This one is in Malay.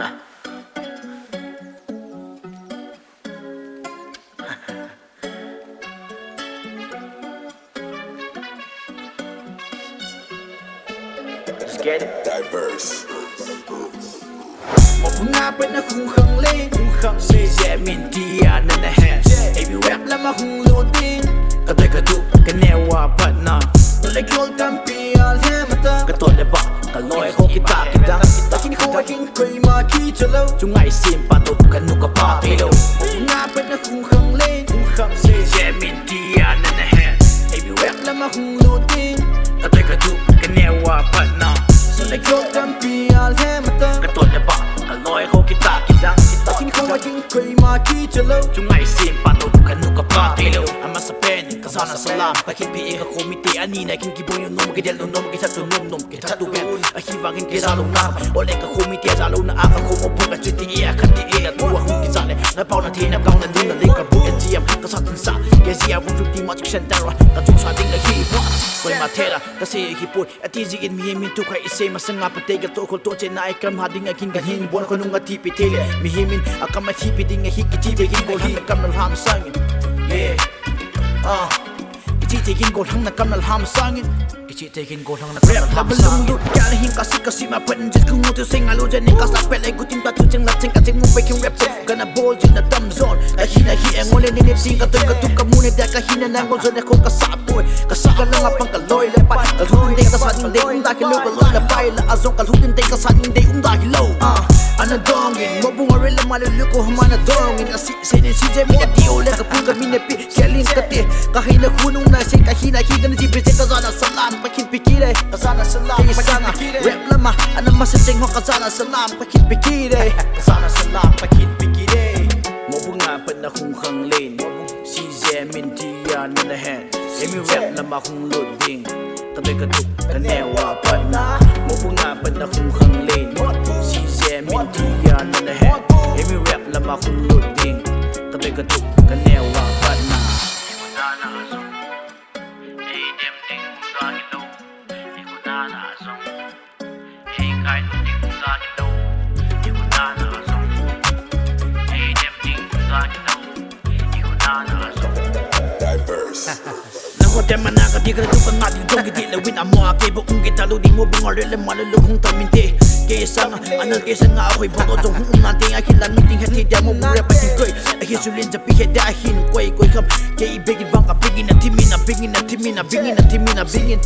Let's get it. Diverse. Một nga bên nó khung khăng lên Xì dẹ mình đi à nâng nè hẹn Ê bị rap lắm mà khung lưu tin Cả tôi cả tụ cái nèo à bật nà Tôi lấy khôn cam bì à lê mà tơ Cả tôi lấy bạc cả lôi khô kì ta kì đăng Ta kinh khô ai kinh quay mà khi chờ lâu Chúng ai xin bà tụ cả nụ cả bà tê đâu Một nga bên nó khung khăng lên Xì dẹ mình đi à nâng nè hẹn Ê bị rap lắm mà khung lưu tin Cả tôi cả tụ cái nèo à bật nà Tôi lấy khôn cam bì à lê mà tơ Cả tôi lấy bạc cả lôi khô kì ta kì đăng Ta kinh khô ai kinh quay mà khi chờ lâu Chúng ai xin bà tụ cả nụ cả bà tê đâu Ama sa pen kasana salam Pakin pi ka komite ani na kin kiboy no mo gidel no mo gitatu nom kita tu ben ahivangin ke zalo na ole ka komite zalo na aka ko mo puga chiti e akati e na tuwa hu kizale na pau na thina pau na din na leka bu etiam ka satin sa ke zia 150 much center ka tu sa ding la hi koi ma thera ka se hi pu ati ji in mi tu kai se masanga pate ga to khol to che na ikam hading akin ga hin bon ko nunga ti pi tele mi himin akama ti pi ding hi ki ti be gin gol han kam na ham sangin yeah Kichi taking gold hang na kam nal ham sangin Kichi taking gold hang na kam nal ham sangin Lut kala hin kasi ma pen jit kung mutu sing alu jan ka sa pel ay gutin pa tu jeng lat sing ka jeng mo baking rap gonna ball in the thumb zone ka hina hi ang ole ni sing ka tuk ka mune da ka hina nang gol zone ko ka sa boy ka sa ka lang apang ka loy le pa ka hutin de ka sa ding de da ki lo ka loy la pai la azong ka hutin de ka sa ding de da ki lo ana dongin Motbung Pa la malulu ko humana dongin asi sinin si je mi na di ole ka pung ka mi na pi kelin ka te ka hina kunung na sing ka hina hi gan ji pe ka zana salam pakin pikire ka zana salam pakin rap lama ana masajeng ho ka zana salam pakin pikire ka zana salam pakin pikire Motbung Pa na khung khang lên si je min ti ya na na hen emi rap lama khung lo ding ka be ka tu ka newa pa na Motbung Pa na khung khang lên si je min ti ya na na hen emi rap lama khung lo ding ka be ka tu ka newa pa na Nako tema na ka di ka tu kan mating jong ki la win amo ke bo ung ki talu di mo bunga rele malulu hung taminte ke sang anal ke sang a khoi photo jong hung nan ting a khilan meeting hati dia mo bure pa ting koi a hi sulin ja pi he da hin koi kham ke i begin bang ka bingin na timina bingin